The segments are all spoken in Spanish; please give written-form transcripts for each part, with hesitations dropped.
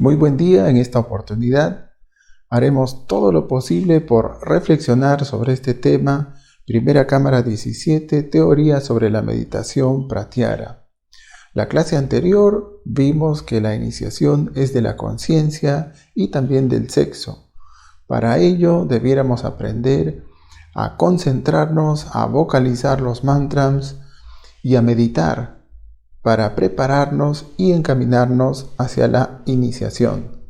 Muy buen día. En esta oportunidad haremos todo lo posible por reflexionar sobre este tema. Primera Cámara 17, teoría sobre la meditación pratyahara. La clase anterior vimos que la iniciación es de la conciencia y también del sexo. Para ello debiéramos aprender a concentrarnos, a vocalizar los mantras y a meditar para prepararnos y encaminarnos hacia la iniciación.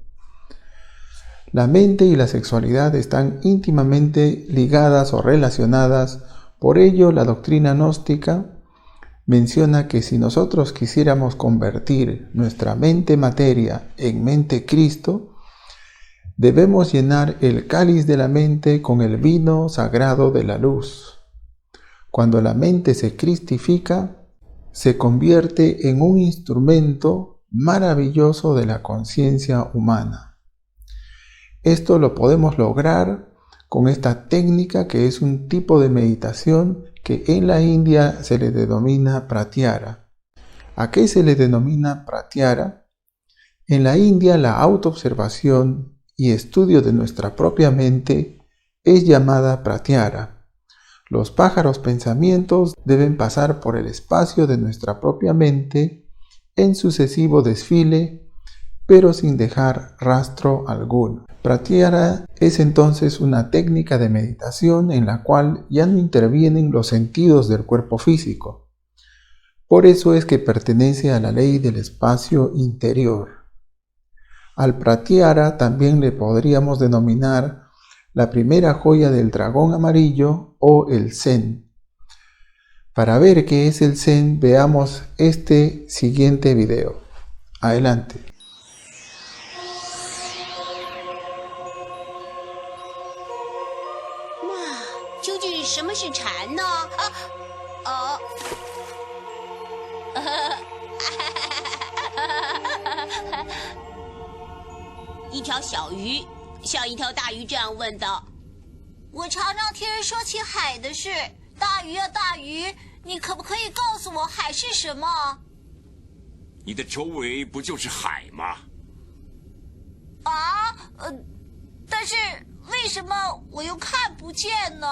La mente y la sexualidad están íntimamente ligadas o relacionadas, por ello la doctrina gnóstica menciona que si nosotros quisiéramos convertir nuestra mente materia en mente Cristo, debemos llenar el cáliz de la mente con el vino sagrado de la luz. Cuando la mente se cristifica, se convierte en un instrumento maravilloso de la conciencia humana. Esto lo podemos lograr con esta técnica que es un tipo de meditación que en la India se le denomina pratyahara. ¿A qué se le denomina pratyahara? En la India la autoobservación y estudio de nuestra propia mente es llamada pratyahara. Los pájaros pensamientos deben pasar por el espacio de nuestra propia mente en sucesivo desfile, pero sin dejar rastro alguno. Pratyahara es entonces una técnica de meditación en la cual ya no intervienen los sentidos del cuerpo físico. Por eso es que pertenece a la ley del espacio interior. Al pratyahara también le podríamos denominar la primera joya del dragón amarillo o el Zen. Para ver qué es el Zen, veamos este siguiente video. Adelante.一条小鱼向一条大鱼这样问道：“我常常听人说起海的事，大鱼啊大鱼，你可不可以告诉我海是什么？”你的周围不就是海吗？但是为什么我又看不见呢？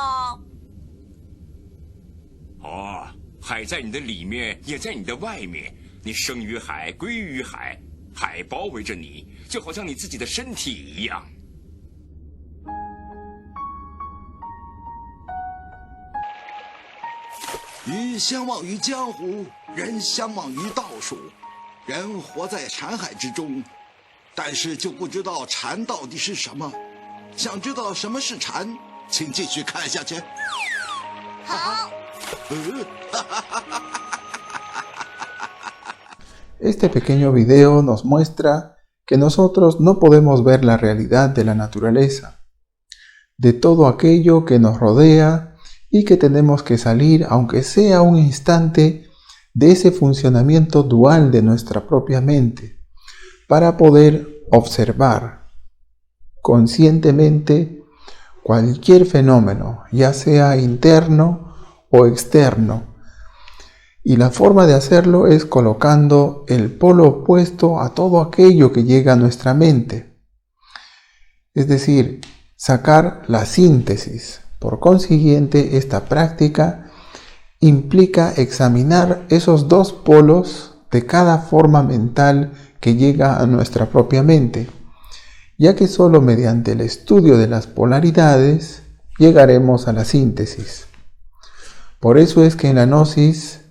海在你的里面，也在你的外面。你生于海，归于海，海包围着你，就好像你自己的身体一样。鱼相忘于江湖，人相忘于道术。人活在禅海之中，但是就不知道禅到底是什么。想知道什么是禅，请继续看下去。好。Este pequeño video nos muestra que nosotros no podemos ver la realidad de la naturaleza, de todo aquello que nos rodea y que tenemos que salir, aunque sea un instante, de ese funcionamiento dual de nuestra propia mente, para poder observar conscientemente cualquier fenómeno, ya sea interno o externo. Y la forma de hacerlo es colocando el polo opuesto a todo aquello que llega a nuestra mente. Es decir, sacar la síntesis. Por consiguiente, esta práctica implica examinar esos dos polos de cada forma mental que llega a nuestra propia mente, ya que solo mediante el estudio de las polaridades llegaremos a la síntesis. Por eso es que en la Gnosis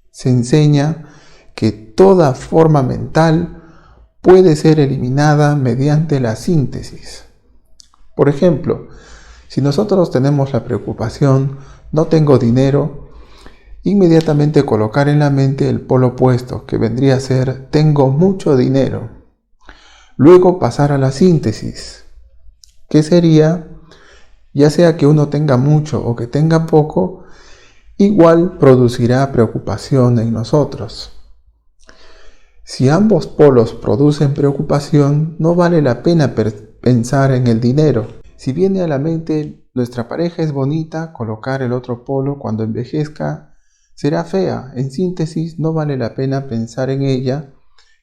se enseña que toda forma mental puede ser eliminada mediante la síntesis. Por ejemplo, si nosotros tenemos la preocupación, no tengo dinero, inmediatamente colocar en la mente el polo opuesto, que vendría a ser tengo mucho dinero. Luego pasar a la síntesis, que sería, ya sea que uno tenga mucho o que tenga poco, igual producirá preocupación en nosotros. Si ambos polos producen preocupación, no vale la pena pensar en el dinero. Si viene a la mente nuestra pareja es bonita, colocar el otro polo cuando envejezca será fea. En síntesis, no vale la pena pensar en ella.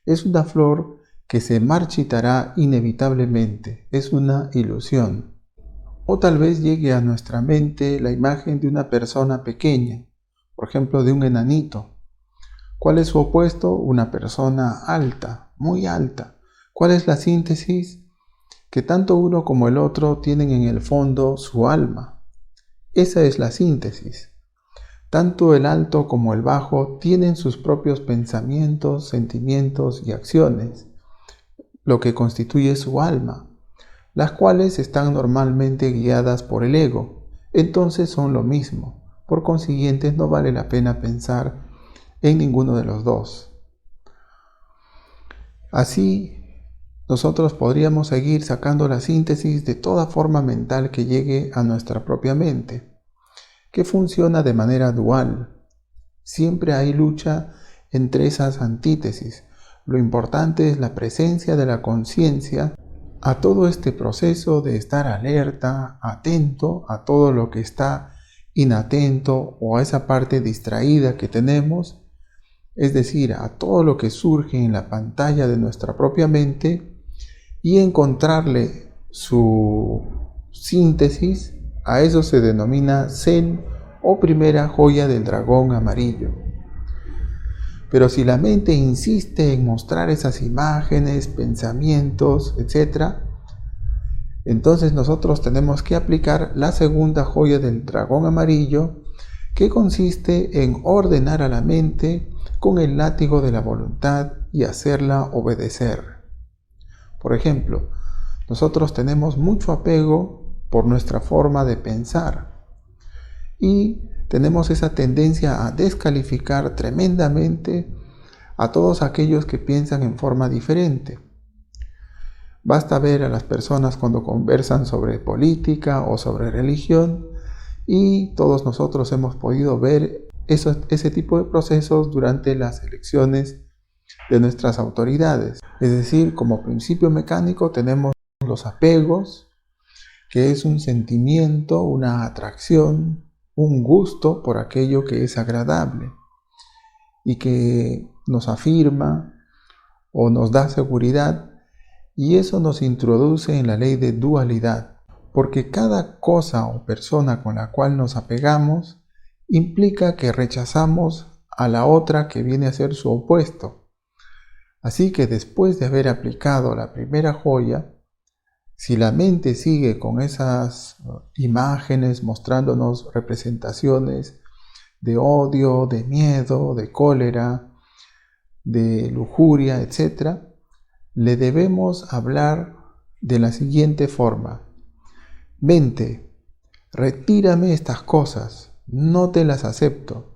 Es una flor que se marchitará inevitablemente, es una ilusión. O tal vez llegue a nuestra mente la imagen de una persona pequeña, por ejemplo de un enanito. ¿Cuál es su opuesto? Una persona alta, muy alta. ¿Cuál es la síntesis? Que tanto uno como el otro tienen en el fondo su alma. Esa es la síntesis. Tanto el alto como el bajo tienen sus propios pensamientos, sentimientos y acciones, lo que constituye su alma, las cuales están normalmente guiadas por el ego. Entonces son lo mismo. Por consiguiente, no vale la pena pensar en ninguno de los dos. Así, nosotros podríamos seguir sacando la síntesis de toda forma mental que llegue a nuestra propia mente, que funciona de manera dual. Siempre hay lucha entre esas antítesis. Lo importante es la presencia de la conciencia a todo este proceso de estar alerta, atento a todo lo que está inatento o a esa parte distraída que tenemos, es decir, a todo lo que surge en la pantalla de nuestra propia mente, y encontrarle su síntesis. A eso se denomina Zen o primera joya del dragón amarillo. Pero si la mente insiste en mostrar esas imágenes, pensamientos, etc., entonces nosotros tenemos que aplicar la segunda joya del dragón amarillo, que consiste en ordenar a la mente con el látigo de la voluntad y hacerla obedecer. Por ejemplo, nosotros tenemos mucho apego por nuestra forma de pensar y tenemos esa tendencia a descalificar tremendamente a todos aquellos que piensan en forma diferente. Basta ver a las personas cuando conversan sobre política o sobre religión, y todos nosotros hemos podido ver ese tipo de procesos durante las elecciones de nuestras autoridades. Es decir, como principio mecánico tenemos los apegos, que es un sentimiento, una atracción, un gusto por aquello que es agradable y que nos afirma o nos da seguridad, y eso nos introduce en la ley de dualidad, porque cada cosa o persona con la cual nos apegamos implica que rechazamos a la otra que viene a ser su opuesto. Así que después de haber aplicado la primera joya, si la mente sigue con esas imágenes mostrándonos representaciones de odio, de miedo, de cólera, de lujuria, etc., le debemos hablar de la siguiente forma: mente, retírame estas cosas, no te las acepto.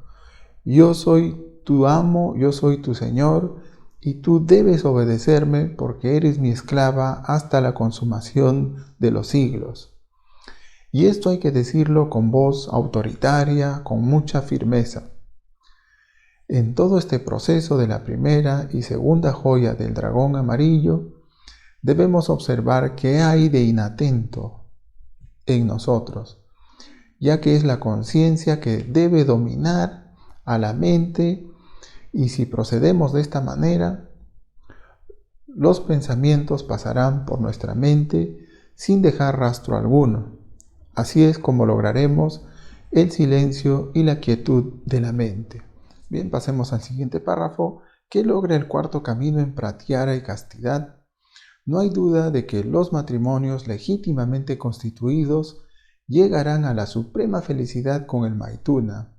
Yo soy tu amo, yo soy tu señor, y tú debes obedecerme porque eres mi esclava hasta la consumación de los siglos. Y esto hay que decirlo con voz autoritaria, con mucha firmeza. En todo este proceso de la primera y segunda joya del dragón amarillo, debemos observar qué hay de inatento en nosotros, ya que es la conciencia que debe dominar a la mente, y si procedemos de esta manera, los pensamientos pasarán por nuestra mente sin dejar rastro alguno. Así es como lograremos el silencio y la quietud de la mente. Bien, pasemos al siguiente párrafo. ¿Qué logra el cuarto camino en pratyahara y castidad? No hay duda de que los matrimonios legítimamente constituidos llegarán a la suprema felicidad con el maithuna,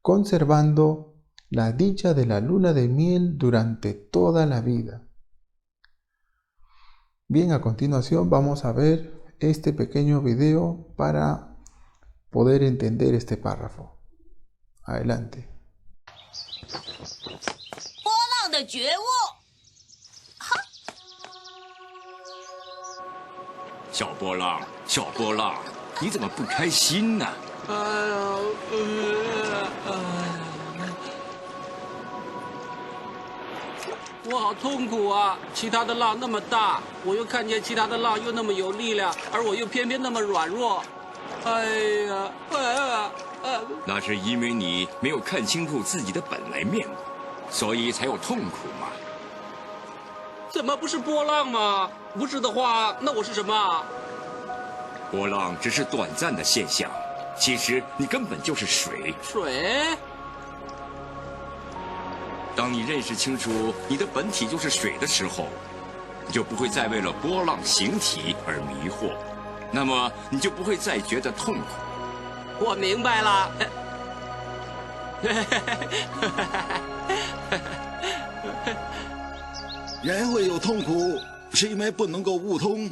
conservando la dicha de la luna de miel durante toda la vida. Bien, a continuación vamos a ver este pequeño video para poder entender este párrafo. Adelante. 波浪的觉悟。小波浪，小波浪，你怎么不开心呢？我好痛苦啊！其他的浪那么大，我又看见其他的浪又那么有力量，而我又偏偏那么软弱。那是因为你没有看清楚自己的本来面目，所以才有痛苦嘛。怎么不是波浪吗？不是的话，那我是什么？波浪只是短暂的现象，其实你根本就是水。水？当你认识清楚你的本体就是水的时候，你就不会再为了波浪形体而迷惑，那么你就不会再觉得痛苦。我明白了。人会有痛苦，是因为不能够悟通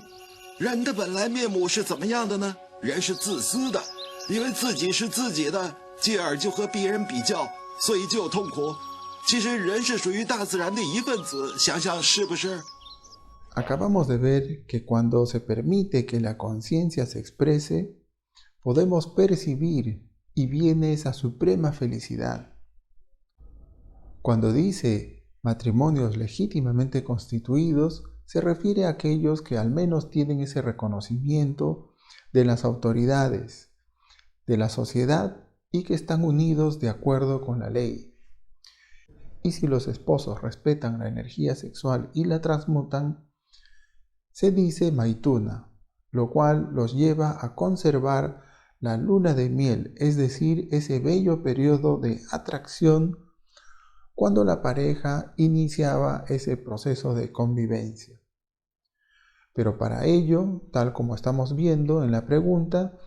人的本来面目是怎么样的呢？人是自私的，因为自己是自己的，继而就和别人比较，所以就有痛苦。其实人是属于大自然的一份子，想想是不是？ Acabamos de ver que cuando se permite que la conciencia se exprese, podemos percibir y viene esa suprema felicidad. Cuando dice matrimonios legítimamente constituidos, se refiere a aquellos que al menos tienen ese reconocimiento de las autoridades, de la sociedad y que están unidos de acuerdo con la ley. Y si los esposos respetan la energía sexual y la transmutan, se dice maituna, lo cual los lleva a conservar la luna de miel, es decir, ese bello periodo de atracción cuando la pareja iniciaba ese proceso de convivencia. Pero para ello, tal como estamos viendo en la pregunta,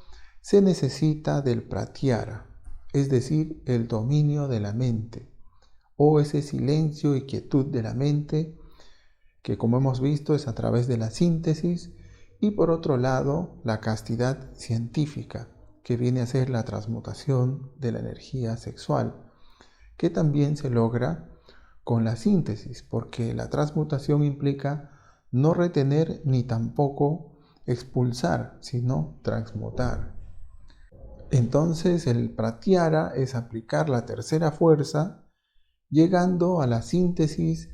se necesita del pratyara, es decir, el dominio de la mente, o ese silencio y quietud de la mente, que como hemos visto es a través de la síntesis, y por otro lado la castidad científica, que viene a ser la transmutación de la energía sexual, que también se logra con la síntesis, porque la transmutación implica no retener ni tampoco expulsar, sino transmutar. Entonces el pratyara es aplicar la tercera fuerza, llegando a la síntesis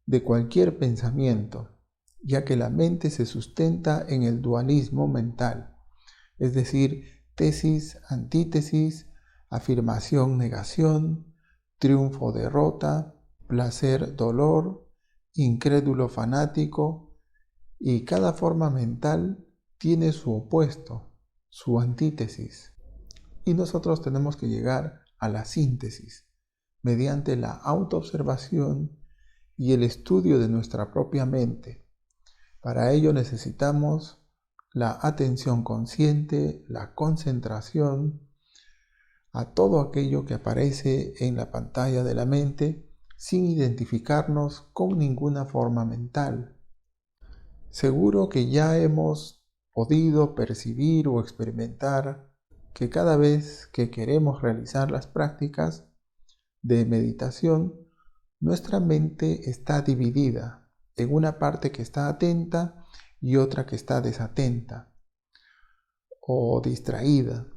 de cualquier pensamiento, ya que la mente se sustenta en el dualismo mental, es decir, tesis, antítesis, afirmación, negación, triunfo, derrota, placer, dolor, incrédulo, fanático, y cada forma mental tiene su opuesto, su antítesis. Y nosotros tenemos que llegar a la síntesis mediante la autoobservación y el estudio de nuestra propia mente. Para ello necesitamos la atención consciente, la concentración a todo aquello que aparece en la pantalla de la mente sin identificarnos con ninguna forma mental. Seguro que ya hemos podido percibir o experimentar que cada vez que queremos realizar las prácticas de meditación, nuestra mente está dividida en una parte que está atenta y otra que está desatenta o distraída.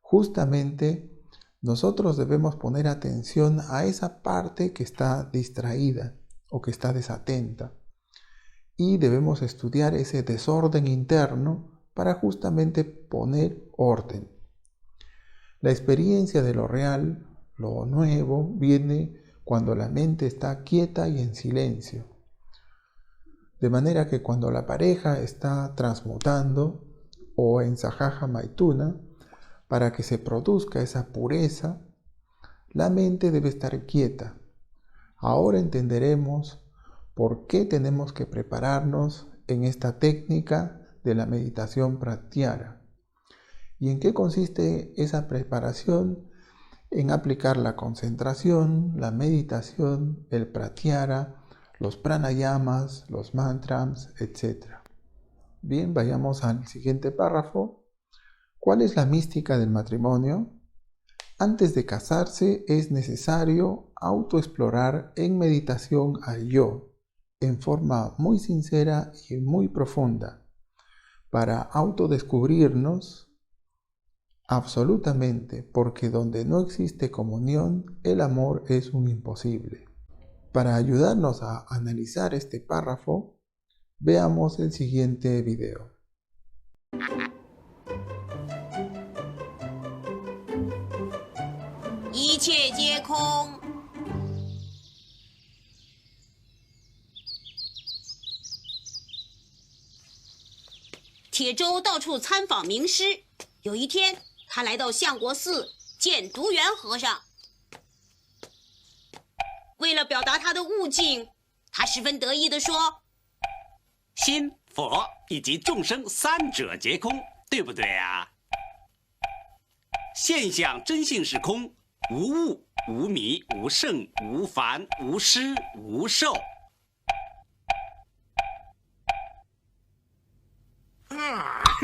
Justamente nosotros debemos poner atención a esa parte que está distraída o que está desatenta y debemos estudiar ese desorden interno para justamente poner orden. La experiencia de lo real, lo nuevo, viene cuando la mente está quieta y en silencio. De manera que cuando la pareja está transmutando o en sahaja maituna, para que se produzca esa pureza, la mente debe estar quieta. Ahora entenderemos por qué tenemos que prepararnos en esta técnica de la meditación pratyara. ¿Y en qué consiste esa preparación? En aplicar la concentración, la meditación, el pratyara, los pranayamas, los mantras, etc. Bien, vayamos al siguiente párrafo. ¿Cuál es la mística del matrimonio? Antes de casarse es necesario autoexplorar en meditación al yo, en forma muy sincera y muy profunda, para autodescubrirnos absolutamente, porque donde no existe comunión, el amor es un imposible. Para ayudarnos a analizar este párrafo, veamos el siguiente video. 一切皆空。铁舟到处参访名师。有一天，他来到相国寺见独圆和尚。为了表达他的悟境，他十分得意地说：“心、佛以及众生三者皆空，对不对啊？现象真性是空，无物、无迷、无圣、无凡、无失、无受。”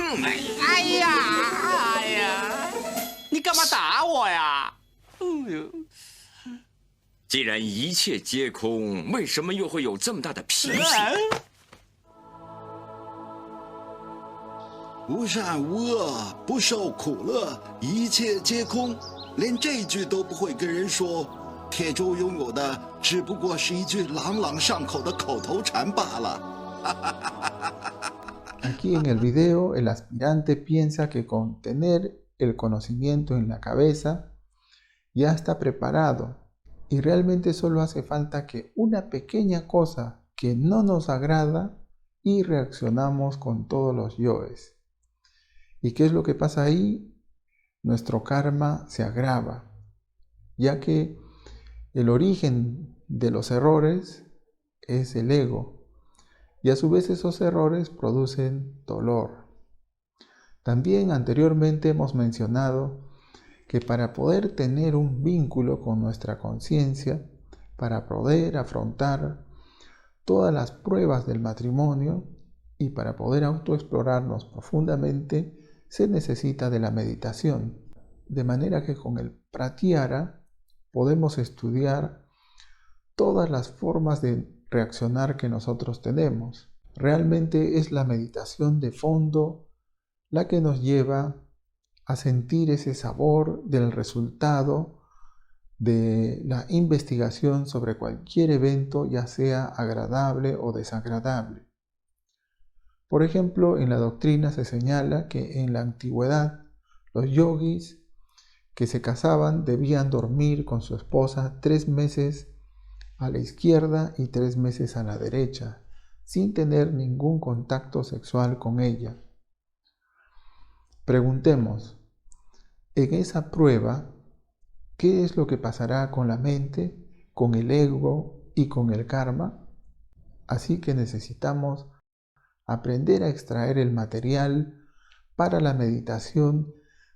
哎呀，你干嘛打我呀？既然一切皆空，为什么又会有这么大的脾气？无善无恶，不受苦乐，一切皆空，连这句都不会跟人说，铁舟拥有的只不过是一句朗朗上口的口头禅罢了。Aquí en el video, el aspirante piensa que con tener el conocimiento en la cabeza ya está preparado y realmente solo hace falta que una pequeña cosa que no nos agrada y reaccionamos con todos los yoes. ¿Y qué es lo que pasa ahí? Nuestro karma se agrava, ya que el origen de los errores es el ego. Y a su vez esos errores producen dolor. También anteriormente hemos mencionado que para poder tener un vínculo con nuestra conciencia, para poder afrontar todas las pruebas del matrimonio y para poder autoexplorarnos profundamente, se necesita de la meditación. De manera que con el pratyahara podemos estudiar todas las formas de reaccionar que nosotros tenemos. Realmente es la meditación de fondo la que nos lleva a sentir ese sabor del resultado de la investigación sobre cualquier evento, ya sea agradable o desagradable. Por ejemplo, en la doctrina se señala que en la antigüedad los yogis que se casaban debían dormir con su esposa 3 meses a la izquierda y 3 meses a la derecha, sin tener ningún contacto sexual con ella. Preguntemos, en esa prueba, ¿qué es lo que pasará con la mente, con el ego y con el karma? Así que necesitamos aprender a extraer el material para la meditación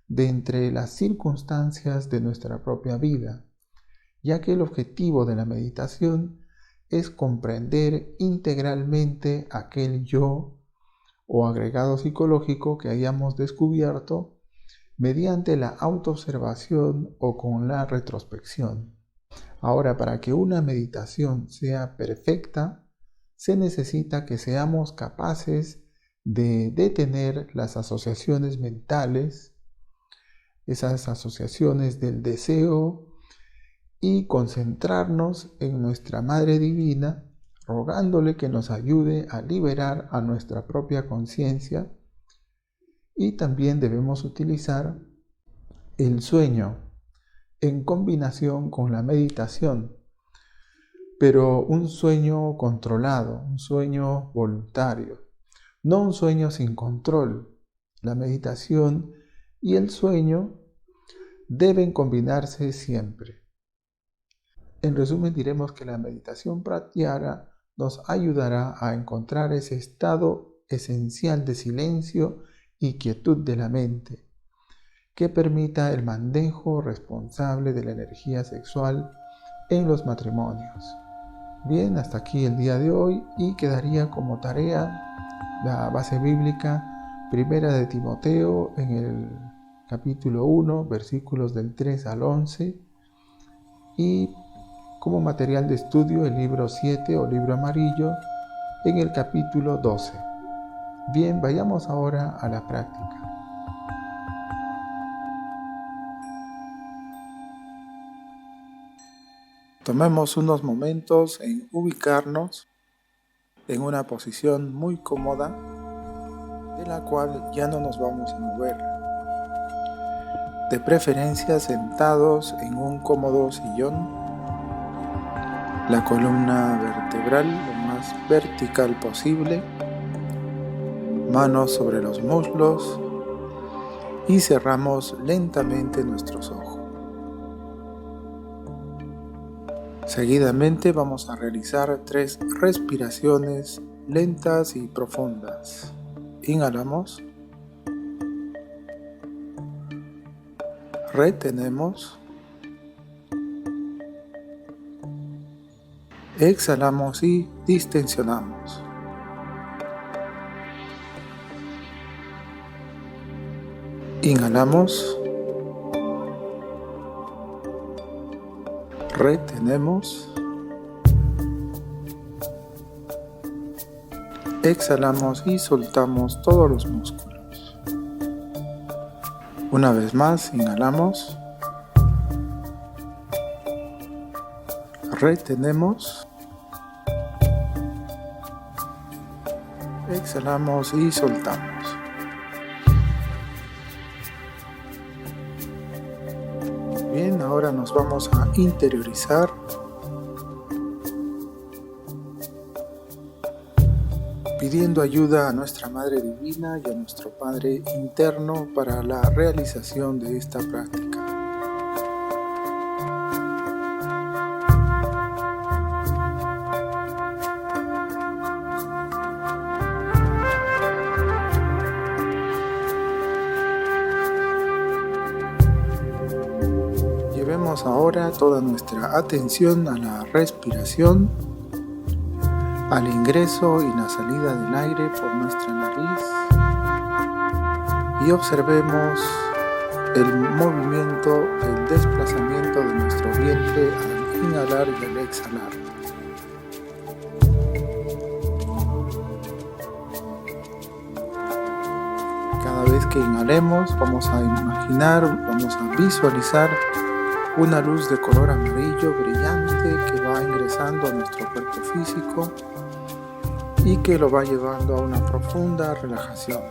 de entre las circunstancias de nuestra propia vida, ya que el objetivo de la meditación es comprender integralmente aquel yo o agregado psicológico que hayamos descubierto mediante la autoobservación o con la retrospección. Ahora, para que una meditación sea perfecta, se necesita que seamos capaces de detener las asociaciones mentales, esas asociaciones del deseo, y concentrarnos en nuestra Madre Divina, rogándole que nos ayude a liberar a nuestra propia conciencia. Y también debemos utilizar el sueño en combinación con la meditación, pero un sueño controlado, un sueño voluntario, no un sueño sin control. La meditación y el sueño deben combinarse siempre. En resumen, diremos que la meditación pratyahara nos ayudará a encontrar ese estado esencial de silencio y quietud de la mente, que permita el manejo responsable de la energía sexual en los matrimonios. Bien, hasta aquí el día de hoy y quedaría como tarea la base bíblica primera de Timoteo en el capítulo 1, versículos del 3 al 11 y como material de estudio el libro 7 o libro amarillo en el capítulo 12. Bien, vayamos ahora a la práctica. Tomemos unos momentos en ubicarnos en una posición muy cómoda de la cual ya no nos vamos a mover. De preferencia sentados en un cómodo sillón, la columna vertebral lo más vertical posible, manos sobre los muslos y cerramos lentamente nuestros ojos. Seguidamente vamos a realizar 3 respiraciones lentas y profundas. Inhalamos. Retenemos. Exhalamos y distensionamos. Inhalamos. Retenemos. Exhalamos y soltamos todos los músculos. Una vez más, inhalamos. Retenemos. Exhalamos y soltamos. Bien, ahora nos vamos a interiorizar. Pidiendo ayuda a nuestra Madre Divina y a nuestro Padre interno para la realización de esta práctica. Llevemos ahora toda nuestra atención a la respiración, al ingreso y la salida del aire por nuestra nariz, y observemos el movimiento, el desplazamiento de nuestro vientre al inhalar y al exhalar. Cada vez que inhalemos vamos a imaginar, vamos a visualizar una luz de color amarillo brillante que va ingresando a nuestro cuerpo físico y que lo va llevando a una profunda relajación.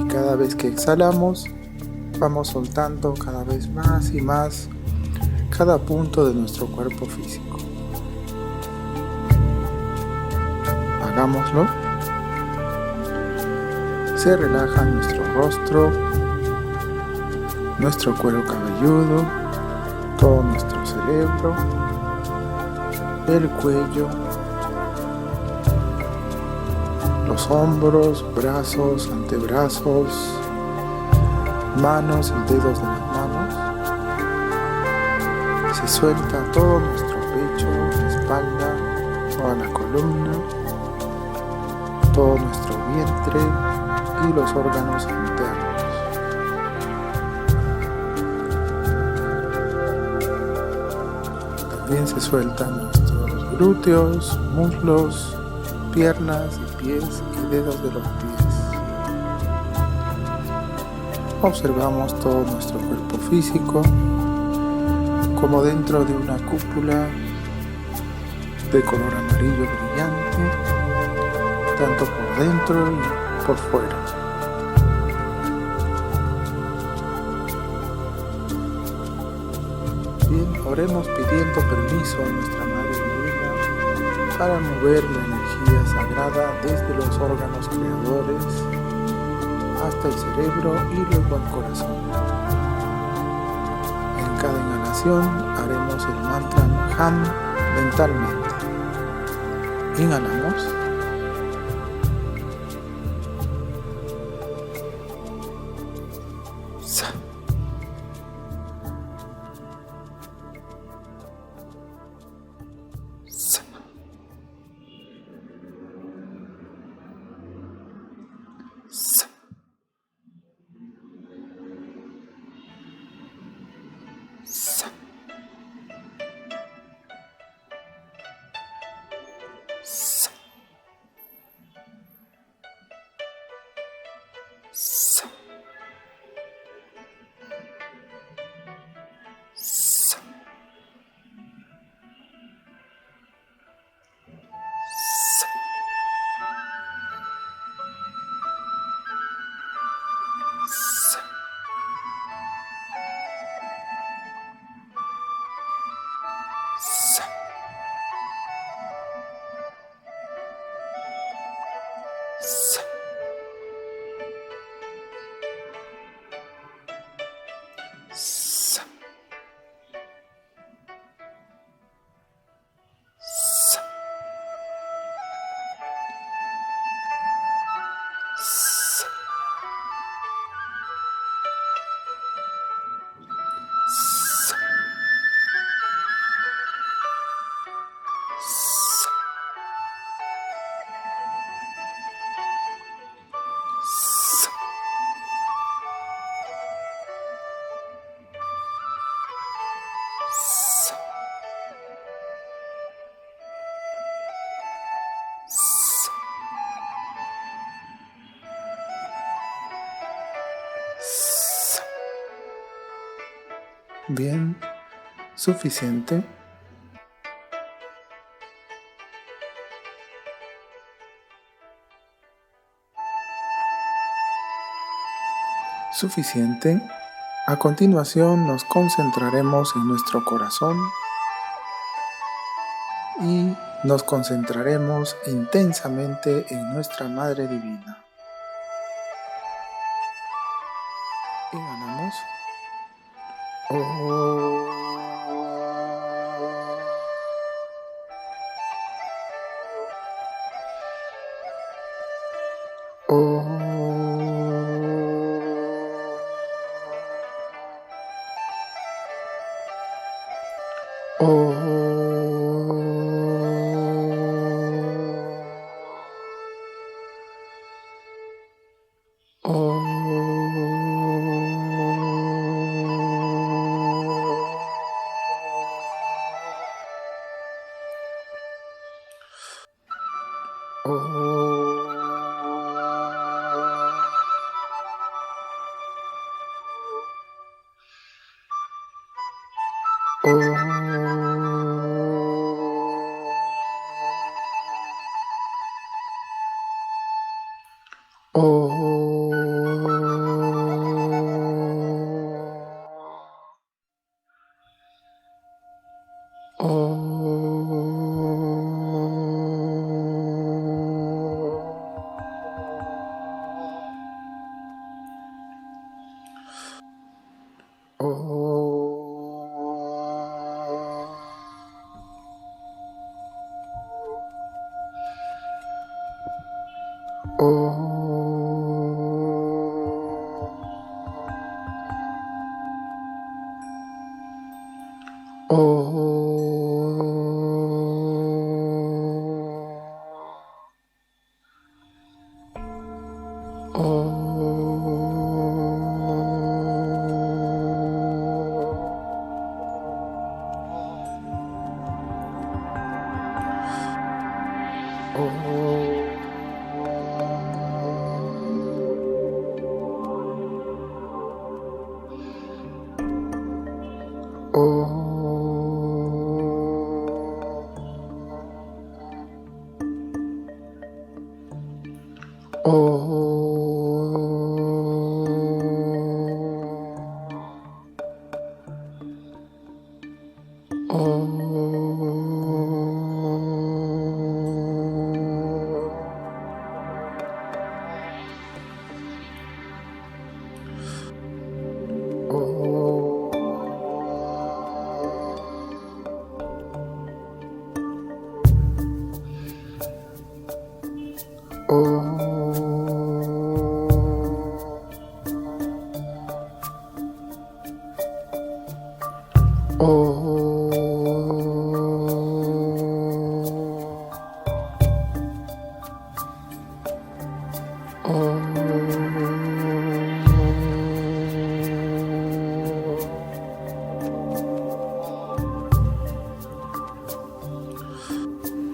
Y cada vez que exhalamos, vamos soltando cada vez más y más cada punto de nuestro cuerpo físico. Hagámoslo. Se relaja nuestro rostro, nuestro cuero cabelludo, todo nuestro cerebro, el cuello, los hombros, brazos, antebrazos, manos y dedos de las manos. Se suelta todo nuestro pecho, la espalda, toda la columna, todo nuestro vientre y los órganos internos. También se sueltan nuestros glúteos, muslos, piernas y pies y dedos de los pies. Observamos todo nuestro cuerpo físico como dentro de una cúpula de color amarillo brillante, tanto por dentro y por fuera. Bien, oremos pidiendo permiso a nuestra Madre Divina para mover la energía sagrada desde los órganos creadores hasta el cerebro y luego al corazón. En cada inhalación haremos el mantra Nam mentalmente. Inhalamos. Sa. Sa. Sa. Sa. Sa. Sa. Sa. Sa. Sa. Bien, suficiente. Suficiente. A continuación nos concentraremos en nuestro corazón y nos concentraremos intensamente en nuestra Madre Divina. Inhalamos.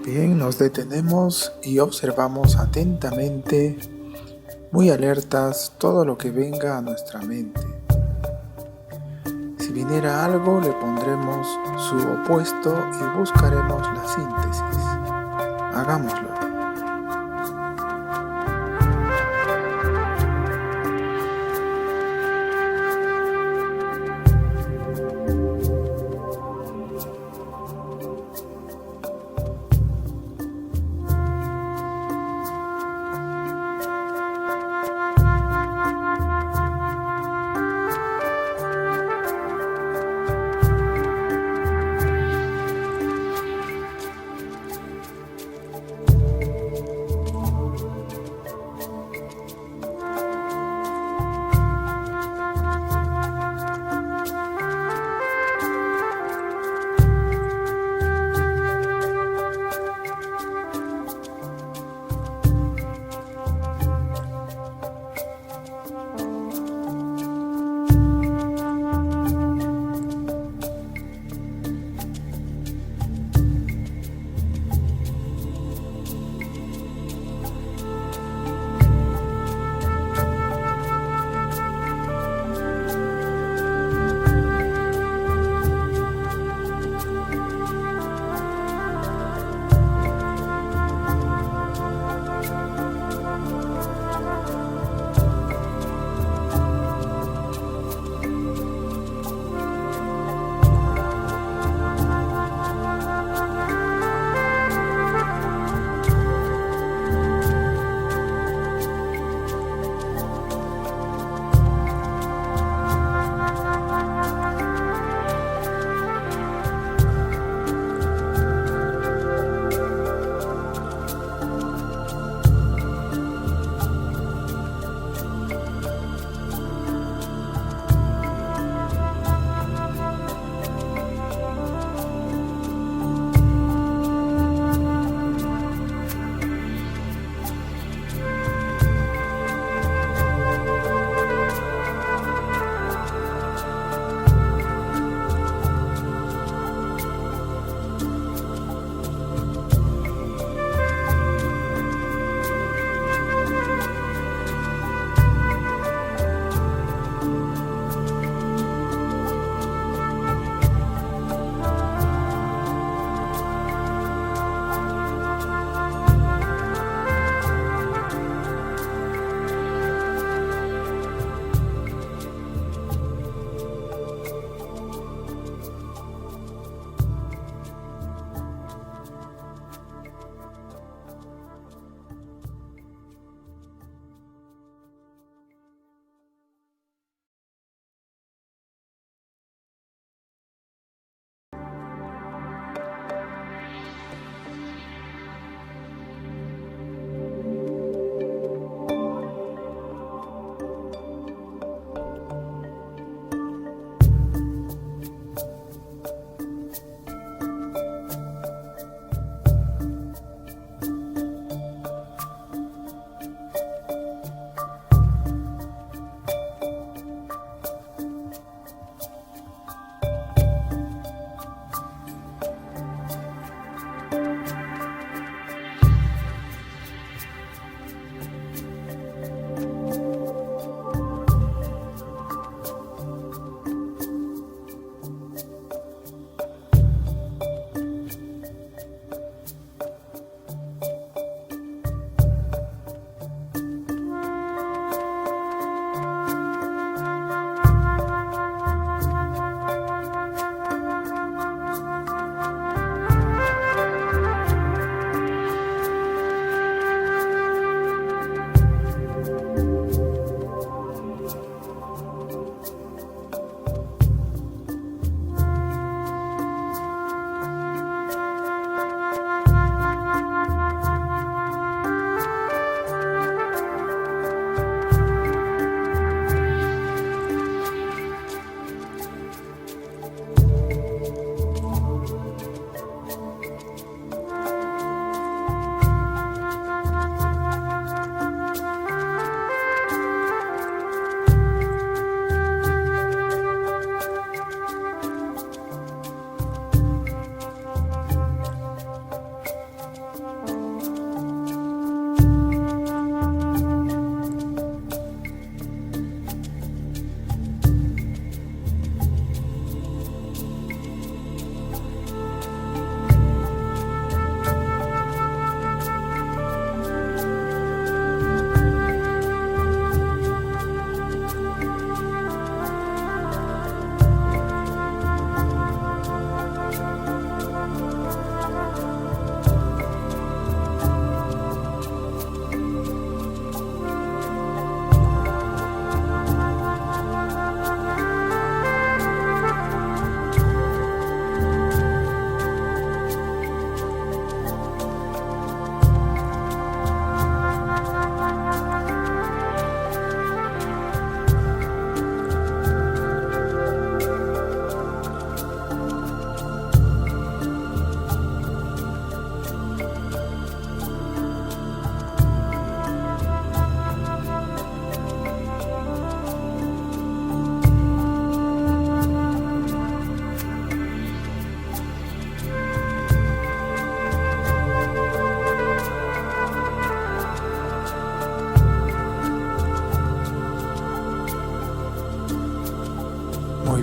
Bien, nos detenemos y observamos atentamente, muy alertas, todo lo que venga a nuestra mente. Si viniera algo, le pondremos su opuesto y buscaremos la síntesis. Hagámoslo.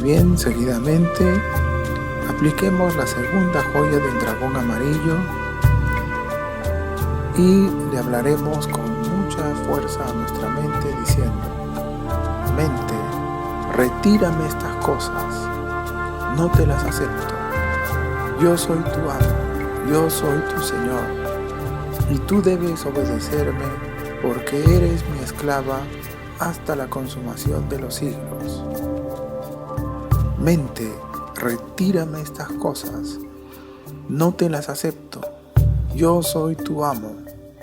Muy bien, seguidamente apliquemos la segunda joya del dragón amarillo y le hablaremos con mucha fuerza a nuestra mente diciendo: mente, retírame estas cosas, no te las acepto. Yo soy tu amo, yo soy tu Señor, y tú debes obedecerme porque eres mi esclava hasta la consumación de los siglos. Mente, retírame estas cosas, no te las acepto. Yo soy tu amo,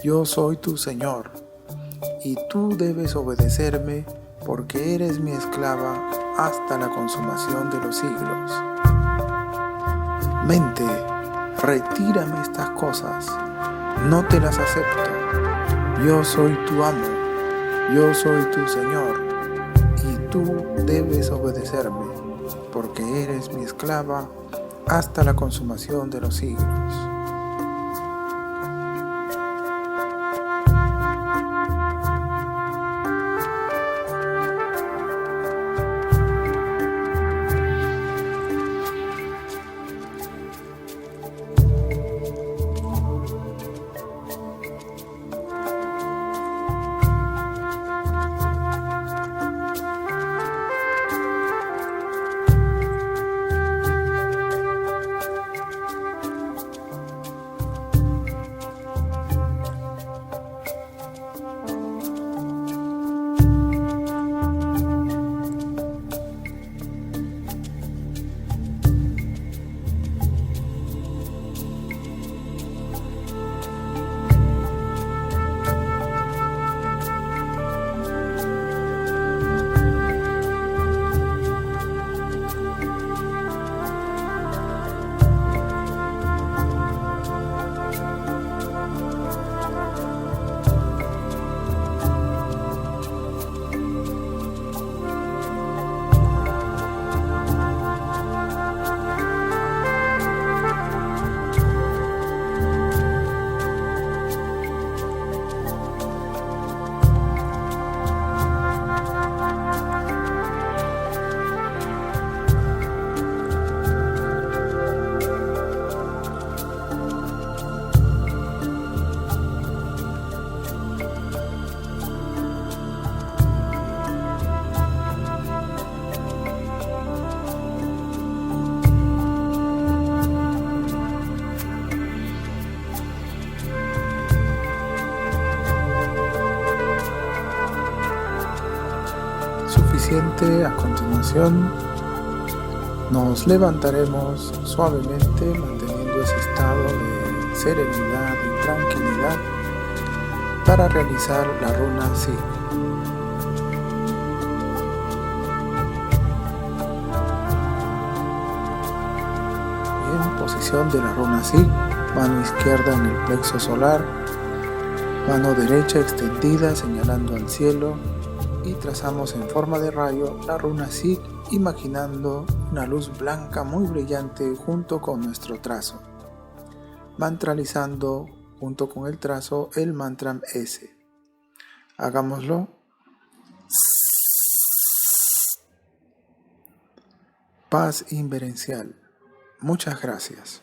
yo soy tu Señor, y tú debes obedecerme porque eres mi esclava hasta la consumación de los siglos. Mente, retírame estas cosas, no te las acepto. Yo soy tu amo, yo soy tu Señor, y tú debes obedecerme porque eres mi esclava hasta la consumación de los siglos. A continuación nos levantaremos suavemente manteniendo ese estado de serenidad y tranquilidad para realizar la runa Sig. En posición de la runa Sig, mano izquierda en el plexo solar, mano derecha extendida señalando al cielo, y trazamos en forma de rayo la runa Sig, imaginando una luz blanca muy brillante junto con nuestro trazo, mantralizando junto con el trazo el mantra S. Hagámoslo. Paz inverencial. Muchas gracias.